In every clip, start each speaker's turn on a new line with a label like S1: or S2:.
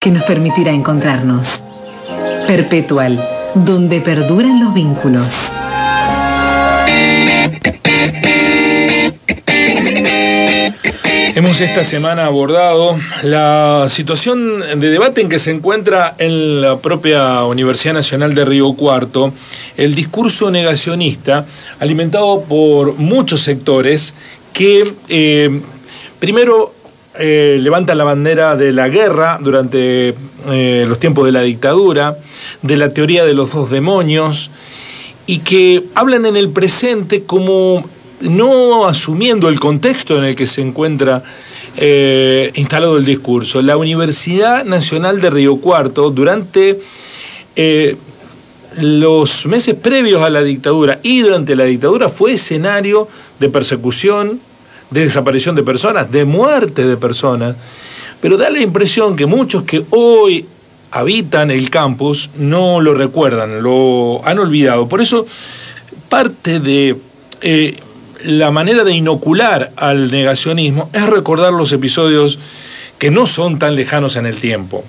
S1: que nos permitirá encontrarnos. Perpetual, donde perduran los vínculos.
S2: Hemos esta semana abordado la situación de debate en que se encuentra en la propia Universidad Nacional de Río Cuarto, el discurso negacionista alimentado por muchos sectores que primero levantan la bandera de la guerra durante los tiempos de la dictadura, de la teoría de los dos demonios, y que hablan en el presente como no asumiendo el contexto en el que se encuentra instalado el discurso. La Universidad Nacional de Río Cuarto, durante los meses previos a la dictadura y durante la dictadura, fue escenario de persecución, de desaparición de personas, de muerte de personas, pero da la impresión que muchos que hoy habitan el campus no lo recuerdan, lo han olvidado. Por eso, parte de la manera de inocular al negacionismo es recordar los episodios que no son tan lejanos en el tiempo,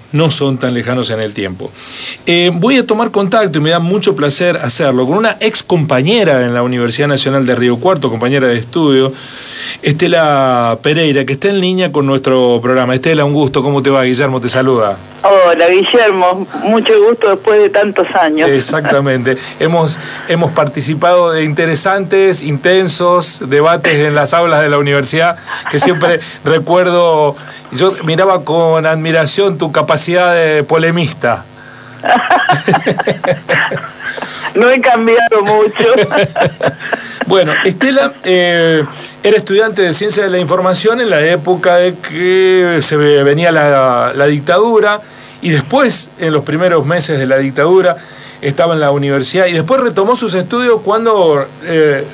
S2: Voy a tomar contacto, y me da mucho placer hacerlo, con una ex compañera en la Universidad Nacional de Río Cuarto, compañera de estudio, Estela Pereira, que está en línea con nuestro programa. Estela, un gusto. ¿Cómo te va? Guillermo te saluda.
S3: Hola, Guillermo. Mucho gusto después de tantos años.
S2: Exactamente. Hemos participado de interesantes, intensos debates en las aulas de la universidad, que siempre recuerdo. Yo miraba con admiración tu capacidad de polemista.
S3: No he cambiado mucho.
S2: Bueno, Estela era estudiante de Ciencia de la Información en la época de que se venía la dictadura, y después, en los primeros meses de la dictadura, estaba en la universidad, y después retomó sus estudios cuando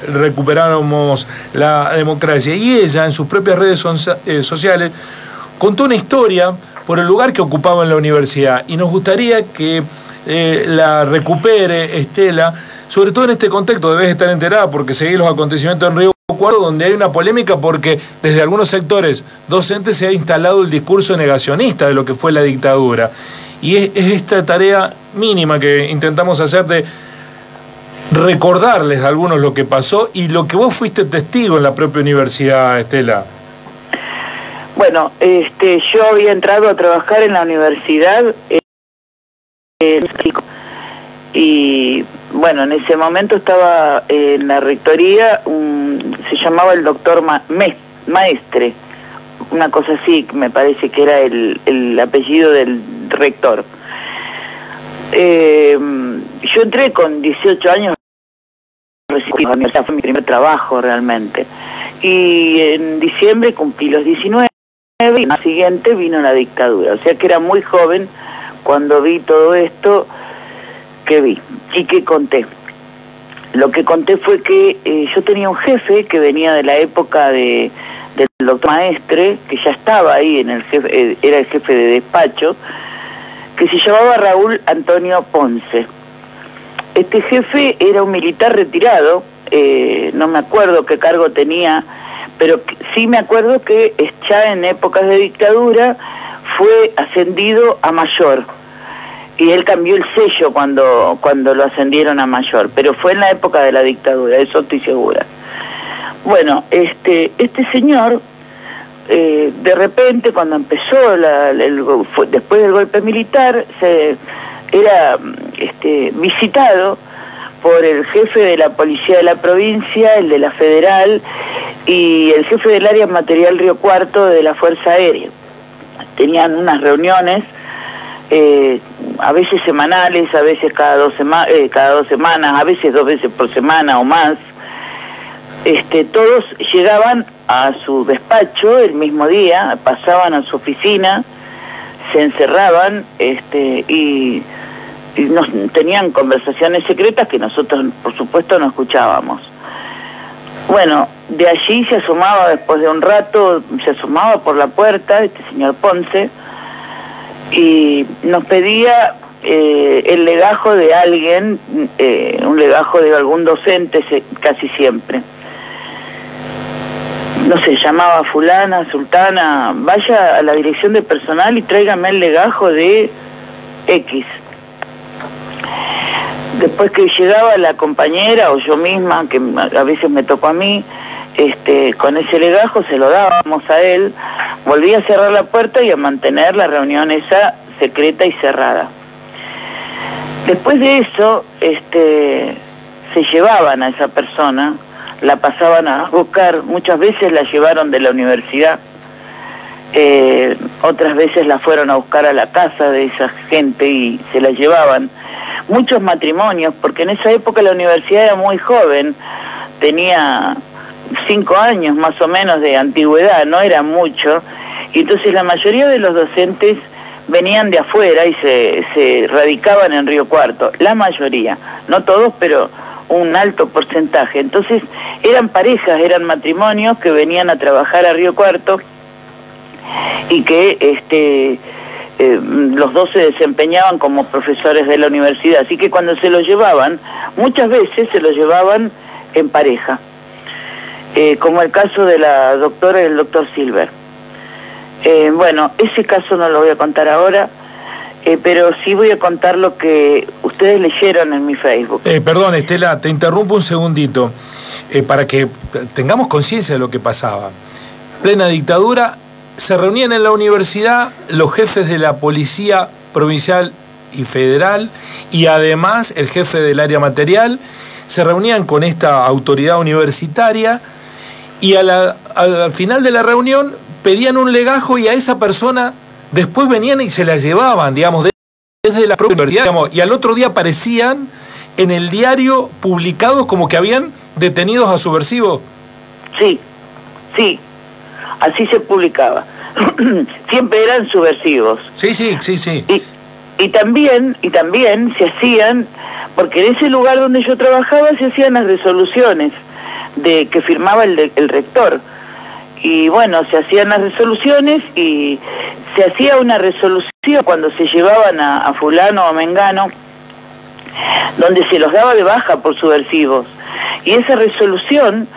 S2: recuperáramos la democracia. Y ella, en sus propias redes sociales, contó una historia por el lugar que ocupaba en la universidad, y nos gustaría que la recupere Estela, sobre todo en este contexto. Debes estar enterada porque seguís los acontecimientos en Río Cuarto, donde hay una polémica porque desde algunos sectores docentes se ha instalado el discurso negacionista de lo que fue la dictadura. Y es esta tarea mínima que intentamos hacer de recordarles a algunos lo que pasó y lo que vos fuiste testigo en la propia universidad, Estela.
S3: Bueno, yo había entrado a trabajar en la universidad y bueno, en ese momento estaba en la rectoría, se llamaba el doctor Maestre, una cosa así, me parece que era el apellido del rector. Yo entré con 18 años, recibí la universidad, fue mi primer trabajo realmente, y en diciembre cumplí los 19, y al siguiente vino la dictadura, o sea que era muy joven cuando vi todo esto que vi y que conté. Lo que conté fue que yo tenía un jefe que venía de la época del doctor Maestre, que ya estaba ahí, era el jefe de despacho, que se llamaba Raúl Antonio Ponce. Este jefe era un militar retirado, no me acuerdo qué cargo tenía, pero sí me acuerdo que ya en épocas de dictadura fue ascendido a mayor, y él cambió el sello cuando lo ascendieron a mayor, pero fue en la época de la dictadura, eso estoy segura. Bueno, este señor, de repente, cuando empezó después del golpe militar, era visitado por el jefe de la policía de la provincia, el de la federal, y el jefe del área material Río Cuarto de la Fuerza Aérea. Tenían unas reuniones, a veces semanales, a veces cada dos semanas, a veces 2 veces por semana o más. Todos llegaban a su despacho el mismo día, pasaban a su oficina, se encerraban y tenían conversaciones secretas que nosotros, por supuesto, no escuchábamos. Bueno, de allí se asomaba, después de un rato, se asomaba por la puerta este señor Ponce y nos pedía el legajo de alguien, un legajo de algún docente casi siempre. no sé, llamaba fulana, sultana, vaya a la dirección de personal y tráigame el legajo de X. Después que llegaba la compañera o yo misma, que a veces me tocó a mí, con ese legajo se lo dábamos a él, volvía a cerrar la puerta y a mantener la reunión esa secreta y cerrada. Después de eso, se llevaban a esa persona, la pasaban a buscar, muchas veces la llevaron de la universidad, otras veces la fueron a buscar a la casa de esa gente y se la llevaban. Muchos matrimonios, porque en esa época la universidad era muy joven, tenía 5 años más o menos de antigüedad, no era mucho, y entonces la mayoría de los docentes venían de afuera y se radicaban en Río Cuarto, la mayoría, no todos, pero un alto porcentaje. Entonces eran parejas, eran matrimonios que venían a trabajar a Río Cuarto y que los dos se desempeñaban como profesores de la universidad, así que cuando se los llevaban, muchas veces se los llevaban en pareja, como el caso de la doctora y el doctor Silver. Bueno, ese caso no lo voy a contar ahora, pero sí voy a contar lo que ustedes leyeron en mi Facebook.
S2: Perdón, Estela, te interrumpo un segundito, para que tengamos conciencia de lo que pasaba. Plena dictadura, se reunían en la universidad los jefes de la policía provincial y federal y además el jefe del área material, se reunían con esta autoridad universitaria y al final de la reunión pedían un legajo y a esa persona después venían y se la llevaban, digamos, desde la propia universidad, digamos, y al otro día aparecían en el diario publicados como que habían detenidos a subversivos.
S3: Sí, sí. Así se publicaba. Siempre eran subversivos.
S2: Sí, sí, sí, sí.
S3: Y también se hacían, porque en ese lugar donde yo trabajaba se hacían las resoluciones que firmaba el rector. Y bueno, se hacían las resoluciones y se hacía una resolución cuando se llevaban a fulano o a mengano, donde se los daba de baja por subversivos. Y esa resolución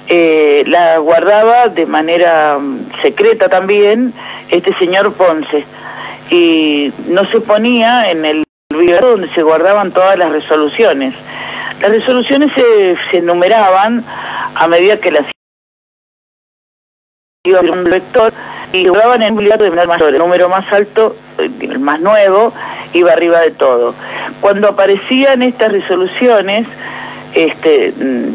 S3: la guardaba de manera secreta también este señor Ponce, y no se ponía en el libro donde se guardaban todas las resoluciones. Las resoluciones se numeraban a medida que las iba un lector y se guardaban en un libro de mayor, el número más alto, el más nuevo, iba arriba de todo. Cuando aparecían estas resoluciones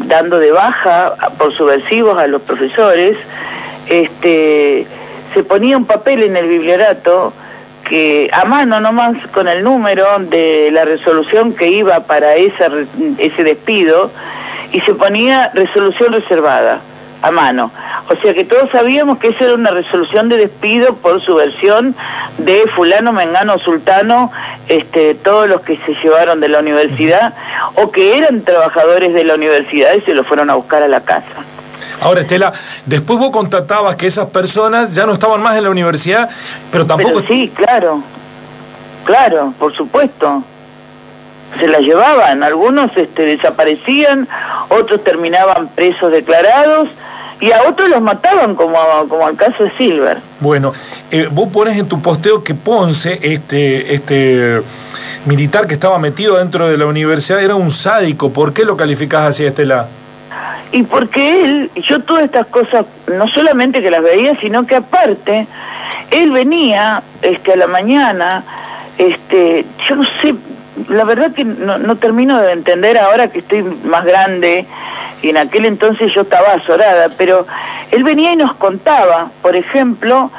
S3: dando de baja por subversivos a los profesores, se ponía un papel en el bibliorato que a mano nomás con el número de la resolución que iba para ese despido, y se ponía resolución reservada a mano. O sea que todos sabíamos que esa era una resolución de despido por subversión de fulano, mengano, sultano, todos los que se llevaron de la universidad o que eran trabajadores de la universidad y se los fueron a buscar a la casa.
S2: Ahora, Estela, después vos constatabas que esas personas ya no estaban más en la universidad, pero tampoco...
S3: Pero sí, claro, por supuesto. Se las llevaban, algunos desaparecían, otros terminaban presos declarados, y a otros los mataban, como el caso de Silver.
S2: Bueno, vos pones en tu posteo que Ponce, este militar que estaba metido dentro de la universidad, era un sádico. ¿Por qué lo calificás así, Estela?
S3: Y porque yo todas estas cosas, no solamente que las veía, sino que aparte, él venía a la mañana, yo no sé, la verdad que no termino de entender ahora que estoy más grande, y en aquel entonces yo estaba azorada, pero él venía y nos contaba, por ejemplo,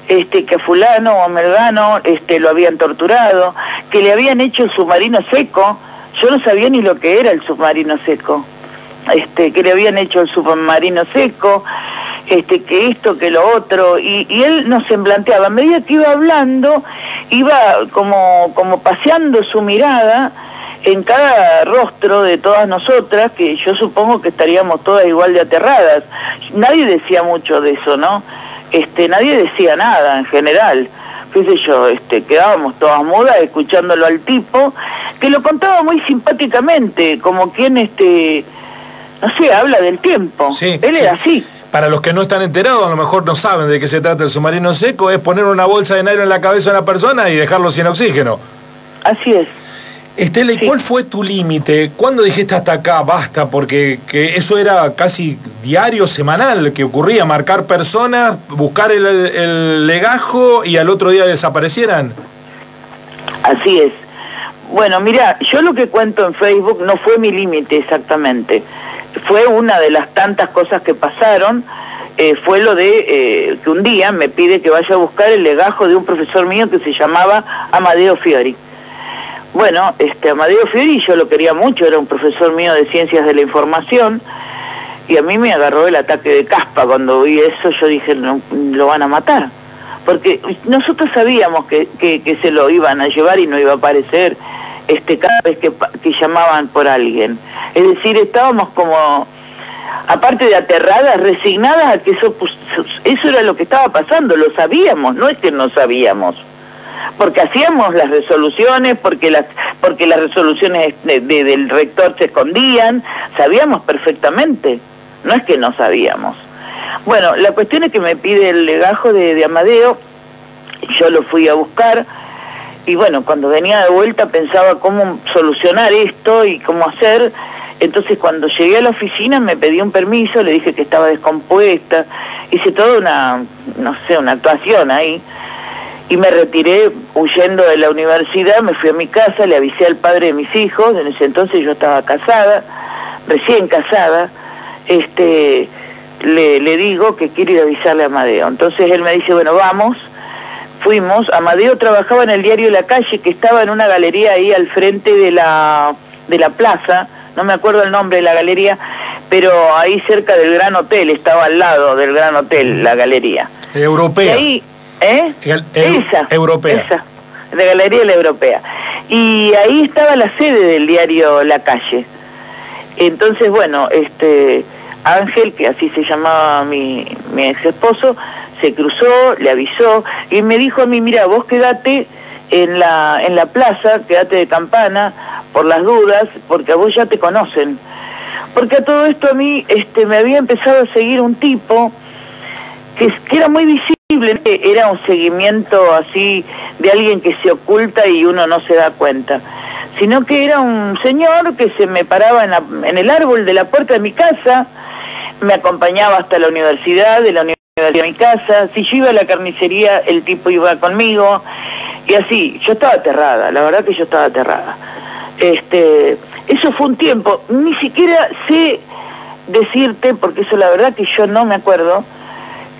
S3: que fulano o melgano lo habían torturado, que le habían hecho el submarino seco. Yo no sabía ni lo que era el submarino seco, que le habían hecho el submarino seco, que esto, que lo otro, y él nos semblanteaba. A medida que iba hablando, iba como paseando su mirada en cada rostro de todas nosotras, que yo supongo que estaríamos todas igual de aterradas. Nadie decía mucho de eso, ¿no? Nadie decía nada en general. Qué sé yo, quedábamos todas mudas escuchándolo al tipo, que lo contaba muy simpáticamente, como quien, no sé, habla del tiempo. Sí, él era así.
S2: para los que no están enterados, a lo mejor no saben de qué se trata el submarino seco, es poner una bolsa de nylon en la cabeza de una persona y dejarlo sin oxígeno.
S3: Así es.
S2: Estela, ¿y cuál fue tu límite? ¿Cuándo dijiste hasta acá, basta? Porque que eso era casi diario, semanal, que ocurría, marcar personas, buscar el legajo y al otro día desaparecieran.
S3: Así es. Bueno, mira, yo lo que cuento en Facebook no fue mi límite exactamente. Fue una de las tantas cosas que pasaron. Fue lo de que un día me pide que vaya a buscar el legajo de un profesor mío que se llamaba Amadeo Fiori. Bueno, Amadeo Fiori yo lo quería mucho, era un profesor mío de Ciencias de la Información, y a mí me agarró el ataque de caspa cuando vi eso. Yo dije, no, lo van a matar, porque nosotros sabíamos que se lo iban a llevar y no iba a aparecer cada vez que llamaban por alguien. Es decir, estábamos como, aparte de aterradas, resignadas a que eso era lo que estaba pasando, lo sabíamos, no es que no sabíamos. Porque hacíamos las resoluciones, porque las resoluciones del rector se escondían, sabíamos perfectamente, no es que no sabíamos. Bueno, la cuestión es que me pide el legajo de Amadeo, yo lo fui a buscar, y bueno, cuando venía de vuelta pensaba cómo solucionar esto y cómo hacer. Entonces cuando llegué a la oficina me pedí un permiso, le dije que estaba descompuesta, hice toda una actuación ahí. Y me retiré huyendo de la universidad, me fui a mi casa, le avisé al padre de mis hijos, en ese entonces yo estaba casada, recién casada, le digo que quiero ir a avisarle a Amadeo. Entonces él me dice, bueno, vamos, fuimos. Amadeo trabajaba en el diario La Calle, que estaba en una galería ahí al frente de la plaza, no me acuerdo el nombre de la galería, pero ahí cerca del Gran Hotel, estaba al lado del Gran Hotel, la galería.
S2: Europea.
S3: Y ahí,
S2: Europea.
S3: Esa, la Galería La Europea. Y ahí estaba la sede del diario La Calle. Entonces, bueno, Ángel, que así se llamaba mi ex esposo, se cruzó, le avisó y me dijo a mí, mira, vos quedate en la plaza, quedate de campana por las dudas, porque a vos ya te conocen. Porque a todo esto a mí me había empezado a seguir un tipo que era muy visible. Era un seguimiento así de alguien que se oculta y uno no se da cuenta, sino que era un señor que se me paraba en el árbol de la puerta de mi casa, me acompañaba hasta la universidad, de la universidad a mi casa. Si yo iba a la carnicería, el tipo iba conmigo, y así. Yo estaba aterrada, la verdad que yo estaba aterrada. Eso fue un tiempo, ni siquiera sé decirte, porque eso la verdad que yo no me acuerdo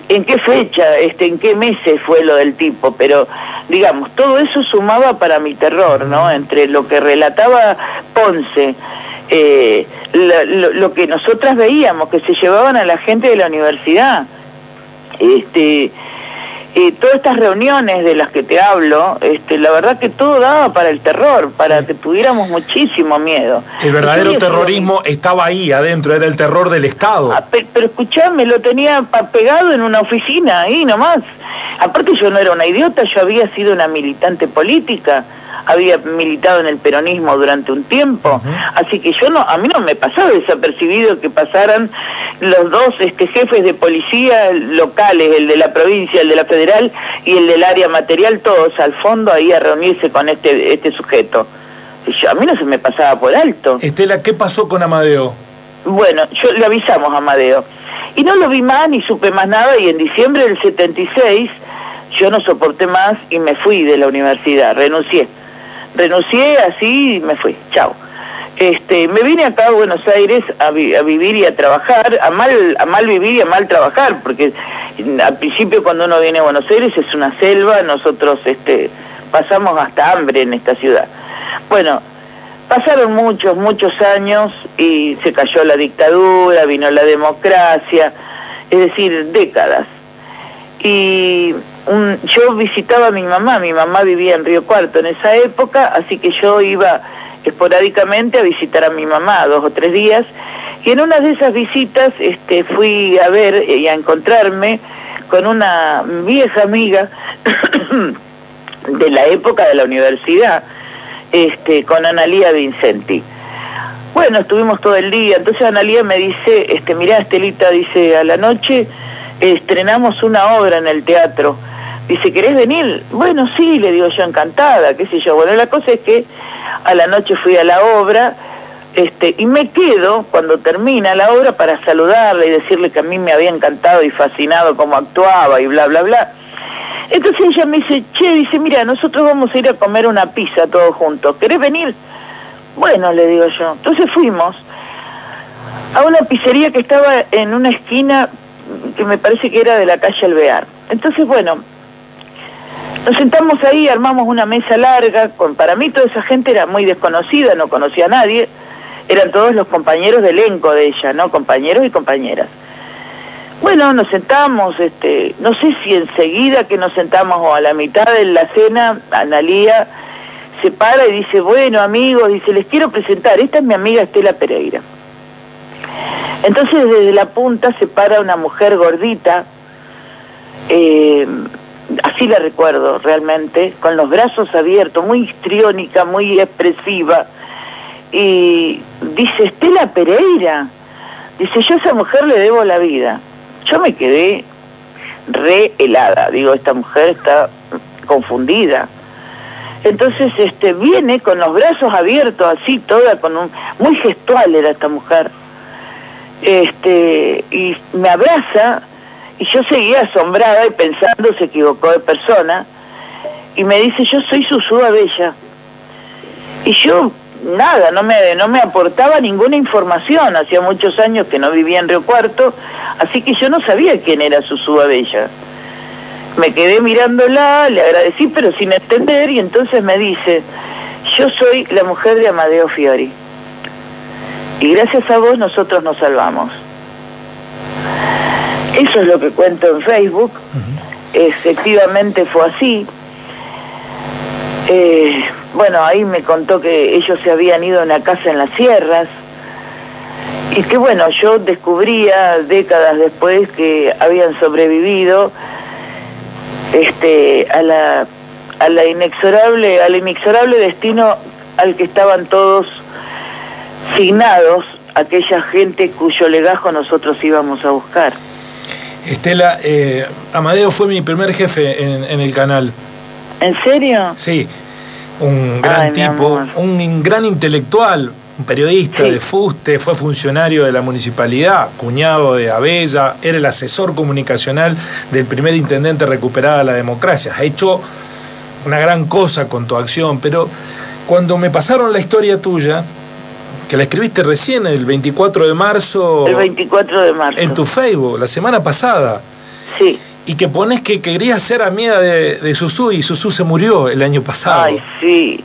S3: en qué fecha, en qué meses fue lo del tipo, pero digamos, todo eso sumaba para mi terror, ¿no? Entre lo que relataba Ponce, lo que nosotras veíamos, que se llevaban a la gente de la universidad, todas estas reuniones de las que te hablo, la verdad que todo daba para el terror, para que tuviéramos muchísimo miedo.
S2: El verdadero terrorismo estaba ahí adentro, era el terror del Estado.
S3: Pero escuchame, lo tenía pegado en una oficina, ahí nomás. Aparte yo no era una idiota, yo había sido una militante política, había militado en el peronismo durante un tiempo, así que a mí no me pasaba desapercibido que pasaran los dos jefes de policía locales, el de la provincia, el de la federal y el del área material, todos al fondo ahí a reunirse con este sujeto. A mí no se me pasaba por alto.
S2: Estela, ¿qué pasó con Amadeo?
S3: Bueno, le avisamos a Amadeo y no lo vi más ni supe más nada, y en diciembre del 76 yo no soporté más y me fui de la universidad, renuncié así y me fui, chao. Me vine acá a Buenos Aires a vivir y a trabajar, a mal vivir y a mal trabajar, porque al principio cuando uno viene a Buenos Aires es una selva, nosotros pasamos hasta hambre en esta ciudad. Bueno, pasaron muchos años y se cayó la dictadura, vino la democracia, es decir, décadas. Y yo visitaba a mi mamá vivía en Río Cuarto en esa época, así que yo iba esporádicamente a visitar a mi mamá 2 o 3 días, y en una de esas visitas fui a ver y a encontrarme con una vieja amiga de la época de la universidad, con Analía Vincenti. Bueno, estuvimos todo el día. Entonces Analía me dice, mirá, Estelita, dice, a la noche estrenamos una obra en el teatro. Dice, ¿querés venir? Bueno, sí, le digo yo, encantada, qué sé yo. Bueno, la cosa es que a la noche fui a la obra, y me quedo cuando termina la obra para saludarle y decirle que a mí me había encantado y fascinado cómo actuaba y bla, bla, bla. Entonces ella me dice, che, dice, mira, nosotros vamos a ir a comer una pizza todos juntos. ¿Querés venir? Bueno, le digo yo. Entonces fuimos a una pizzería que estaba en una esquina que me parece que era de la calle Alvear. Entonces, bueno, nos sentamos ahí, armamos una mesa larga. Para mí toda esa gente era muy desconocida, no conocía a nadie. Eran todos los compañeros de elenco de ella, ¿no? Compañeros y compañeras. Bueno, nos sentamos, no sé si enseguida que nos sentamos o a la mitad de la cena, Analía se para y dice, bueno, amigos, dice, les quiero presentar, esta es mi amiga Estela Pereira. Entonces desde la punta se para una mujer gordita, así la recuerdo realmente, con los brazos abiertos, muy histriónica, muy expresiva, y dice, Estela Pereira, dice, yo a esa mujer le debo la vida. Yo me quedé re helada, digo, esta mujer está confundida. Entonces viene con los brazos abiertos, así toda, muy gestual era esta mujer, y me abraza, y yo seguía asombrada y pensando, se equivocó de persona, y me dice, yo soy Susúa Bella. Y yo, nada, no me aportaba ninguna información, hacía muchos años que no vivía en Río Cuarto, así que yo no sabía quién era Susúa Bella. Me quedé mirándola, le agradecí, pero sin entender, y entonces me dice, yo soy la mujer de Amadeo Fiori, y gracias a vos nosotros nos salvamos. Eso es lo que cuento en Facebook. Efectivamente fue así. Bueno, ahí me contó que ellos se habían ido a una casa en las sierras, y que bueno, yo descubría décadas después que habían sobrevivido al inexorable destino al que estaban todos signados, aquella gente cuyo legajo nosotros íbamos a buscar.
S2: Estela, Amadeo fue mi primer jefe en el canal.
S3: ¿En serio?
S2: Sí, un gran tipo, un gran intelectual, un periodista, sí, de fuste, fue funcionario de la municipalidad, cuñado de Abella, era el asesor comunicacional del primer intendente Recuperada la Democracia. Ha hecho una gran cosa con tu acción, pero cuando me pasaron la historia tuya, que la escribiste recién, el 24 de marzo...
S3: El 24 de marzo.
S2: En tu Facebook, la semana pasada.
S3: Sí.
S2: Y que pones que querías ser amiga de Susú, y Susú se murió el año pasado.
S3: Ay, sí.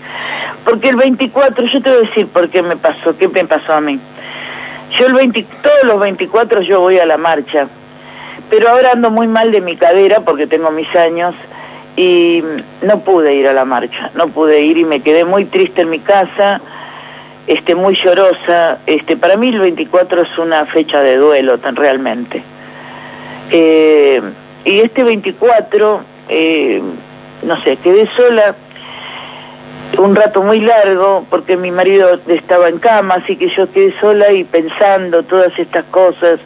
S3: Porque el 24, yo te voy a decir por qué me pasó a mí. Yo todos los 24 yo voy a la marcha, pero ahora ando muy mal de mi cadera porque tengo mis años y no pude ir a la marcha, no pude ir y me quedé muy triste en mi casa, muy llorosa. Para mí el 24 es una fecha de duelo, realmente. Y este 24, no sé, quedé sola un rato muy largo porque mi marido estaba en cama, así que yo quedé sola y pensando todas estas cosas,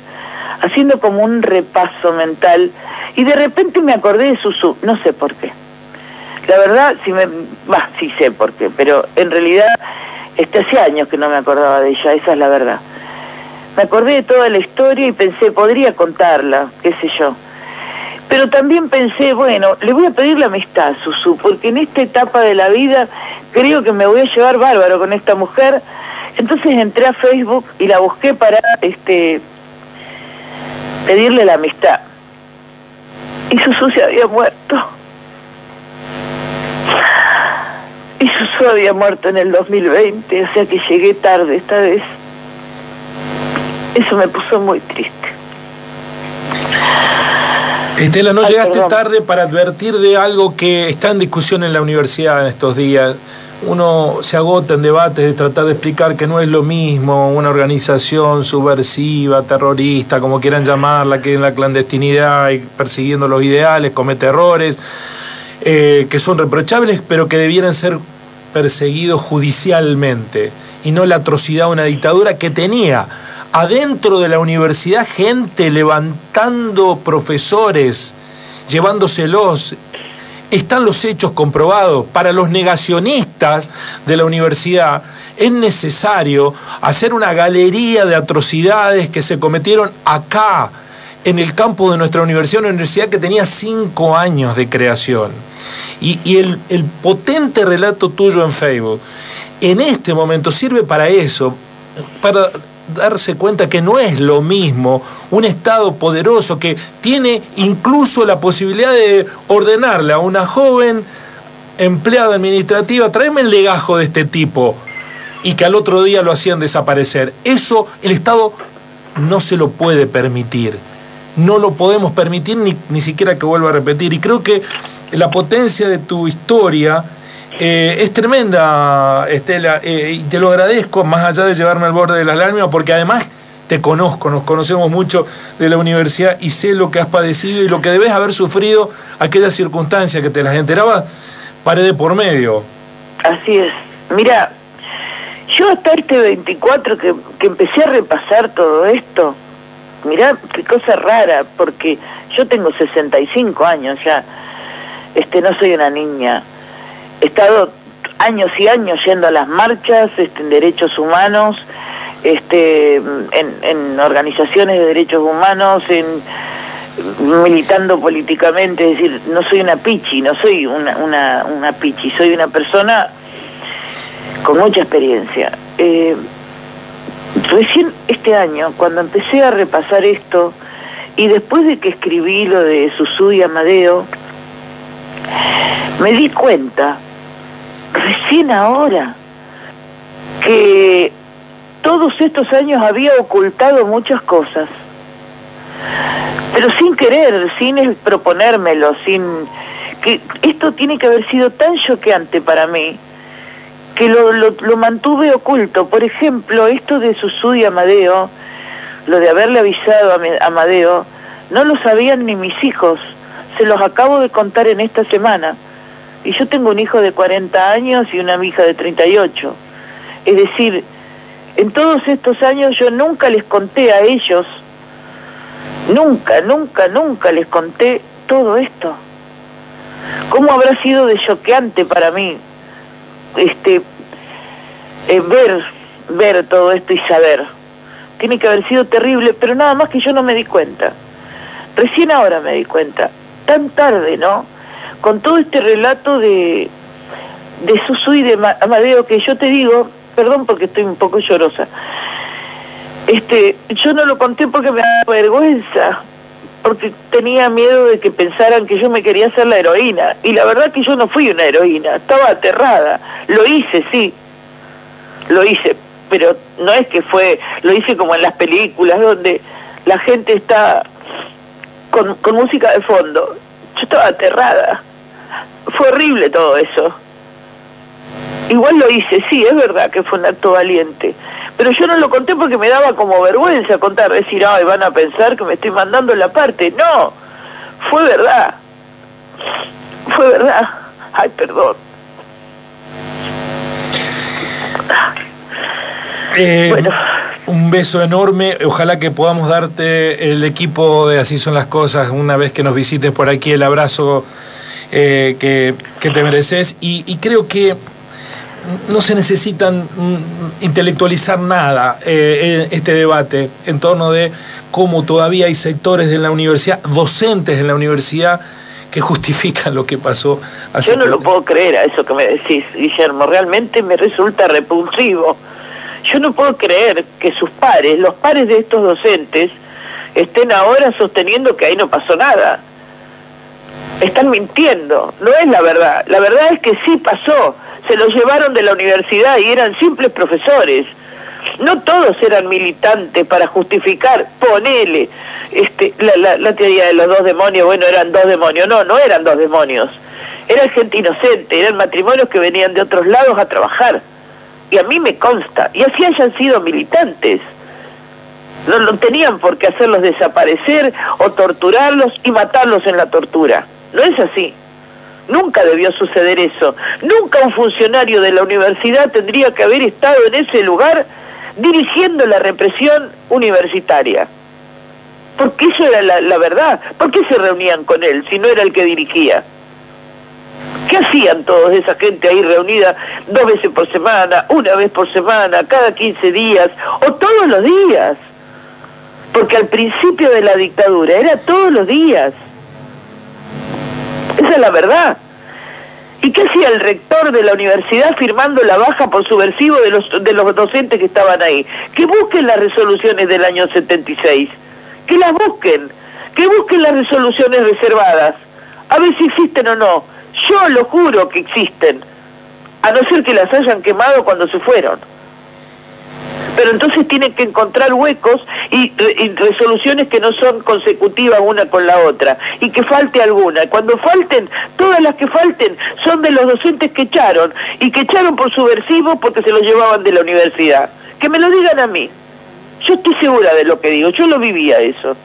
S3: haciendo como un repaso mental, y de repente me acordé de Susú, no sé por qué. La verdad, sí sé por qué, pero en realidad hace años que no me acordaba de ella, esa es la verdad. Me acordé de toda la historia y pensé, podría contarla, qué sé yo. Pero también pensé, bueno, le voy a pedir la amistad a Susú, porque en esta etapa de la vida creo que me voy a llevar bárbaro con esta mujer. Entonces entré a Facebook y la busqué para pedirle la amistad. Y Susú se había muerto. Y Susú había muerto en el 2020, o sea que llegué tarde esta vez. Eso me puso muy triste.
S2: Estela, no llegaste tarde para advertir de algo que está en discusión en la universidad en estos días. Uno se agota en debates de tratar de explicar que no es lo mismo una organización subversiva, terrorista, como quieran llamarla, que en la clandestinidad y persiguiendo los ideales comete errores que son reprochables, pero que debieran ser perseguidos judicialmente. y no la atrocidad de una dictadura que tenía adentro de la universidad gente levantando profesores, llevándoselos. Están los hechos comprobados. Para los negacionistas de la universidad es necesario hacer una galería de atrocidades que se cometieron acá, en el campo de nuestra universidad, una universidad que tenía 5 años de creación. Y el potente relato tuyo en Facebook, en este momento sirve para eso, para darse cuenta que no es lo mismo un Estado poderoso que tiene incluso la posibilidad de ordenarle a una joven empleada administrativa, tráeme el legajo de este tipo, y que al otro día lo hacían desaparecer. Eso el Estado no se lo puede permitir. No lo podemos permitir ni siquiera que vuelva a repetir. Y creo que la potencia de tu historia es tremenda, Estela, y te lo agradezco, más allá de llevarme al borde de las lágrimas, porque además te conozco, nos conocemos mucho de la universidad y sé lo que has padecido y lo que debes haber sufrido, aquellas circunstancias que te las enterabas pared de por medio.
S3: Así es. Mira, yo hasta este 24 que empecé a repasar todo esto, mirá qué cosa rara, porque yo tengo 65 años ya, no soy una niña. He estado años y años yendo a las marchas en derechos humanos, en organizaciones de derechos humanos, militando políticamente. Es decir, no soy una pichi, no soy una pichi, soy una persona con mucha experiencia. Recién este año, cuando empecé a repasar esto, y después de que escribí lo de Susú y Amadeo, me di cuenta, recién ahora, que todos estos años había ocultado muchas cosas, pero sin querer, sin proponérmelo, que esto tiene que haber sido tan choqueante para mí, que lo mantuve oculto. Por ejemplo, esto de Susú y Amadeo, lo de haberle avisado a Amadeo, no lo sabían ni mis hijos, se los acabo de contar en esta semana. Y yo tengo un hijo de 40 años y una hija de 38. Es decir, en todos estos años yo nunca les conté a ellos, nunca les conté todo esto. ¿Cómo habrá sido de choqueante para mí ver todo esto y saber? Tiene que haber sido terrible, pero nada más que yo no me di cuenta. Recién ahora me di cuenta, tan tarde, ¿no? Con todo este relato de Susú y de Amadeo, que yo te digo, perdón porque estoy un poco llorosa, yo no lo conté porque me daba vergüenza, porque tenía miedo de que pensaran que yo me quería hacer la heroína, y la verdad que yo no fui una heroína, estaba aterrada. Lo hice, sí, lo hice, pero no es que lo hice como en las películas donde la gente está con música de fondo. Yo estaba aterrada, fue horrible todo eso. Igual lo hice, sí, es verdad que fue un acto valiente, pero yo no lo conté porque me daba como vergüenza contar, decir, ay, van a pensar que me estoy mandando la parte. No, fue verdad, ay, perdón. Bueno.
S2: Un beso enorme, ojalá que podamos darte el equipo de Así Son las Cosas una vez que nos visites por aquí, el abrazo que te mereces, y creo que no se necesitan intelectualizar nada este debate en torno de cómo todavía hay sectores de la universidad, docentes en la universidad, que justifican lo que pasó hace
S3: Yo no lo puedo creer a eso que me decís, Guillermo, realmente me resulta repulsivo. Yo no puedo creer que sus pares, los pares de estos docentes, estén ahora sosteniendo que ahí no pasó nada. Están mintiendo, no es la verdad. La verdad es que sí pasó, se los llevaron de la universidad y eran simples profesores. No todos eran militantes para justificar, ponele, la teoría de los 2 demonios, bueno, eran 2 demonios. No eran 2 demonios. Era gente inocente, eran matrimonios que venían de otros lados a trabajar. Y a mí me consta, y así hayan sido militantes. No tenían por qué hacerlos desaparecer o torturarlos y matarlos en la tortura. No es así. Nunca debió suceder eso. Nunca un funcionario de la universidad tendría que haber estado en ese lugar dirigiendo la represión universitaria. Porque eso era la verdad. ¿Por qué se reunían con él si no era el que dirigía? ¿Qué hacían toda esa gente ahí reunida 2 veces por semana, 1 vez por semana, cada 15 días o todos los días? Porque al principio de la dictadura era todos los días. Esa es la verdad. ¿Y qué hacía el rector de la universidad firmando la baja por subversivo de los docentes que estaban ahí? Que busquen las resoluciones del año 76. Que las busquen. Que busquen las resoluciones reservadas. A ver si existen o no. Yo lo juro que existen. A no ser que las hayan quemado cuando se fueron. Pero entonces tienen que encontrar huecos y resoluciones que no son consecutivas una con la otra, y que falte alguna. Cuando falten, todas las que falten son de los docentes que echaron, y que echaron por subversivos porque se los llevaban de la universidad. Que me lo digan a mí. Yo estoy segura de lo que digo, yo lo vivía eso.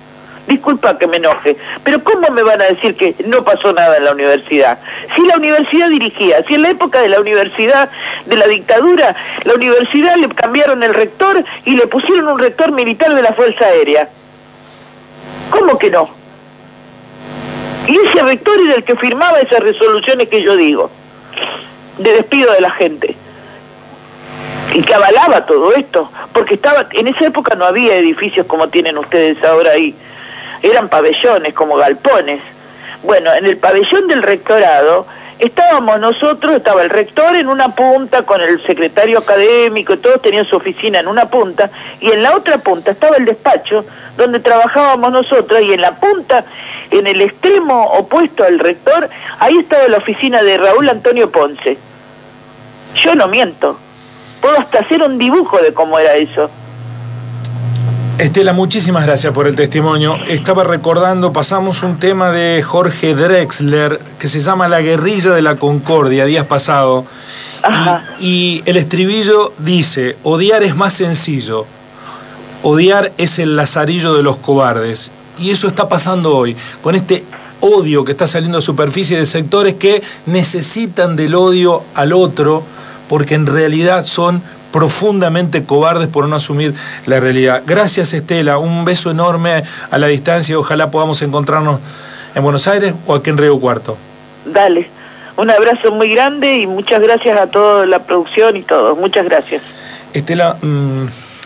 S3: Disculpa que me enoje, pero ¿cómo me van a decir que no pasó nada en la universidad? Si la universidad dirigía, si en la época de la universidad, de la dictadura, la universidad le cambiaron el rector y le pusieron un rector militar de la Fuerza Aérea. ¿Cómo que no? Y ese rector era el que firmaba esas resoluciones que yo digo, de despido de la gente. Y que avalaba todo esto, porque en esa época no había edificios como tienen ustedes ahora ahí. Eran pabellones, como galpones. Bueno, en el pabellón del rectorado estábamos nosotros, estaba el rector en una punta con el secretario académico, y todos tenían su oficina en una punta, y en la otra punta estaba el despacho donde trabajábamos nosotros, y en la punta, en el extremo opuesto al rector, ahí estaba la oficina de Raúl Antonio Ponce. Yo no miento, puedo hasta hacer un dibujo de cómo era eso.
S2: Estela, muchísimas gracias por el testimonio. Estaba recordando, pasamos un tema de Jorge Drexler que se llama La guerrilla de la concordia, días pasados. Y el estribillo dice: odiar es más sencillo, odiar es el lazarillo de los cobardes. Y eso está pasando hoy, con este odio que está saliendo a superficie de sectores que necesitan del odio al otro, porque en realidad son profundamente cobardes por no asumir la realidad. Gracias, Estela, un beso enorme a la distancia. Ojalá podamos encontrarnos en Buenos Aires o aquí en Río Cuarto.
S3: Dale, un abrazo muy grande y muchas gracias a toda la producción y todo. Muchas gracias.
S2: Estela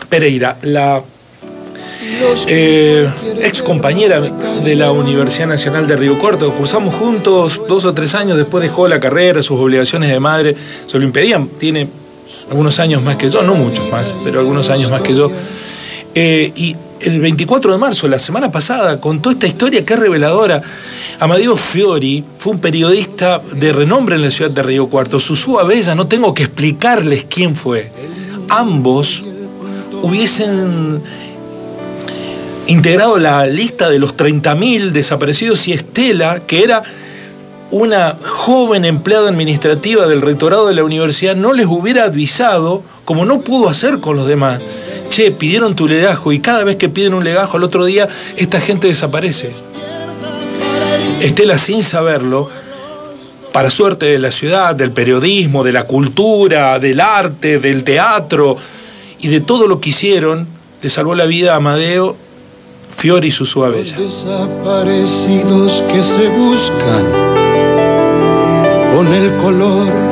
S2: Pereira, la ex compañera de la Universidad Nacional de Río Cuarto. Cursamos juntos 2 o 3 años, después dejó la carrera, sus obligaciones de madre se lo impedían. Tiene algunos años más que yo, no muchos más, pero algunos años más que yo. Y el 24 de marzo, la semana pasada, contó esta historia que es reveladora. Amadeo Fiori fue un periodista de renombre en la ciudad de Río Cuarto. Susú Abella, no tengo que explicarles quién fue. Ambos hubiesen integrado la lista de los 30.000 desaparecidos, y Estela, que era una joven empleada administrativa del rectorado de la universidad, no les hubiera avisado, como no pudo hacer con los demás. Che, pidieron tu legajo, y cada vez que piden un legajo al otro día, esta gente desaparece. Estela, sin saberlo, para suerte de la ciudad, del periodismo, de la cultura, del arte, del teatro y de todo lo que hicieron, le salvó la vida a Amadeo Fiori y Susú Abella.
S4: Los desaparecidos que se buscan con el color